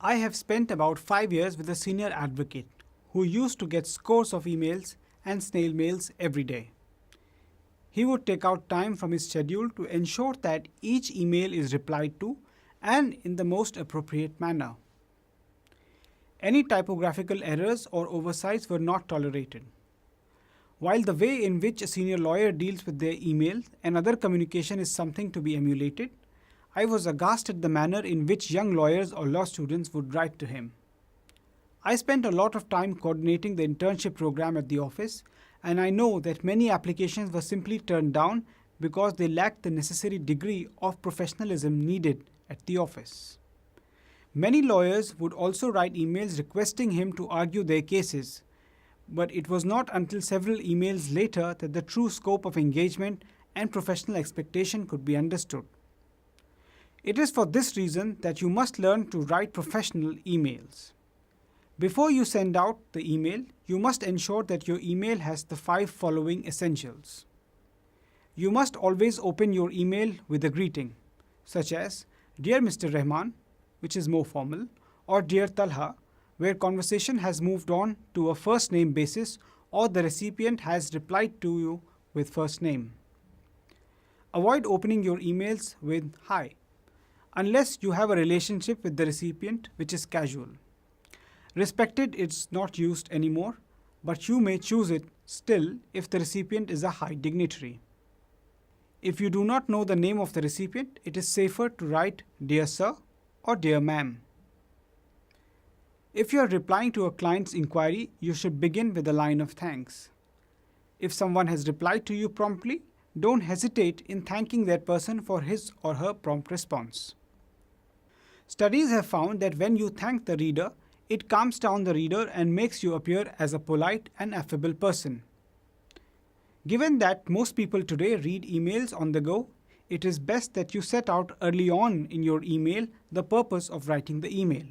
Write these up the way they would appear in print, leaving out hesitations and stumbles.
I have spent about 5 years with a senior advocate who used to get scores of emails and snail mails every day. He would take out time from his schedule to ensure that each email is replied to and in the most appropriate manner. Any typographical errors or oversights were not tolerated. While the way in which a senior lawyer deals with their email and other communication is something to be emulated, I was aghast at the manner in which young lawyers or law students would write to him. I spent a lot of time coordinating the internship program at the office, and I know that many applications were simply turned down because they lacked the necessary degree of professionalism needed at the office. Many lawyers would also write emails requesting him to argue their cases, but it was not until several emails later that the true scope of engagement and professional expectation could be understood. It is for this reason that you must learn to write professional emails. Before you send out the email, you must ensure that your email has the 5 following essentials. You must always open your email with a greeting, such as Dear Mr. Rahman, which is more formal, or Dear Talha, where conversation has moved on to a first name basis or the recipient has replied to you with first name. Avoid opening your emails with Hi, unless you have a relationship with the recipient which is casual. Respected is not used anymore, but you may choose it still if the recipient is a high dignitary. If you do not know the name of the recipient, it is safer to write Dear Sir or Dear Ma'am. If you are replying to a client's inquiry, you should begin with a line of thanks. If someone has replied to you promptly, don't hesitate in thanking that person for his or her prompt response. Studies have found that when you thank the reader, it calms down the reader and makes you appear as a polite and affable person. Given that most people today read emails on the go, it is best that you set out early on in your email the purpose of writing the email.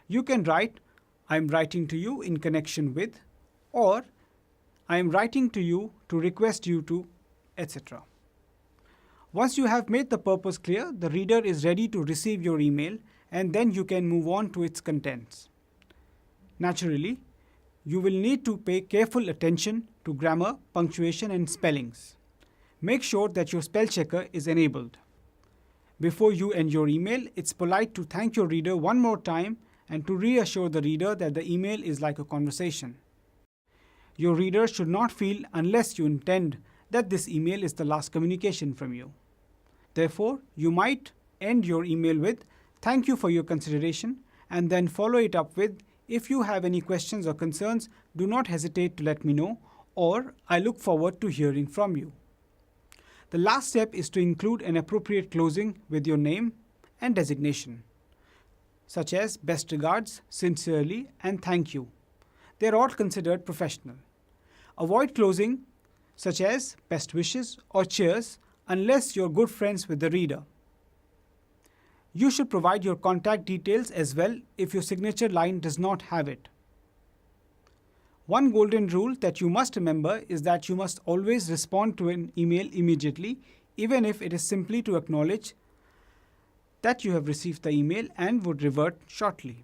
You can write, I am writing to you in connection with, or I am writing to you to request you to, etc. Once you have made the purpose clear, the reader is ready to receive your email, and then you can move on to its contents. Naturally, you will need to pay careful attention to grammar, punctuation, and spellings. Make sure that your spell checker is enabled. Before you end your email, it's polite to thank your reader one more time and to reassure the reader that the email is like a conversation. Your reader should not feel unless you intend that this email is the last communication from you. Therefore, you might end your email with Thank you for your consideration, and then follow it up with If you have any questions or concerns, do not hesitate to let me know, or I look forward to hearing from you. The last step is to include an appropriate closing with your name and designation, such as best regards, sincerely, and thank you. They are all considered professional. Avoid closing such as best wishes or cheers unless you're good friends with the reader. You should provide your contact details as well if your signature line does not have it. One golden rule that you must remember is that you must always respond to an email immediately, even if it is simply to acknowledge that you have received the email and would revert shortly.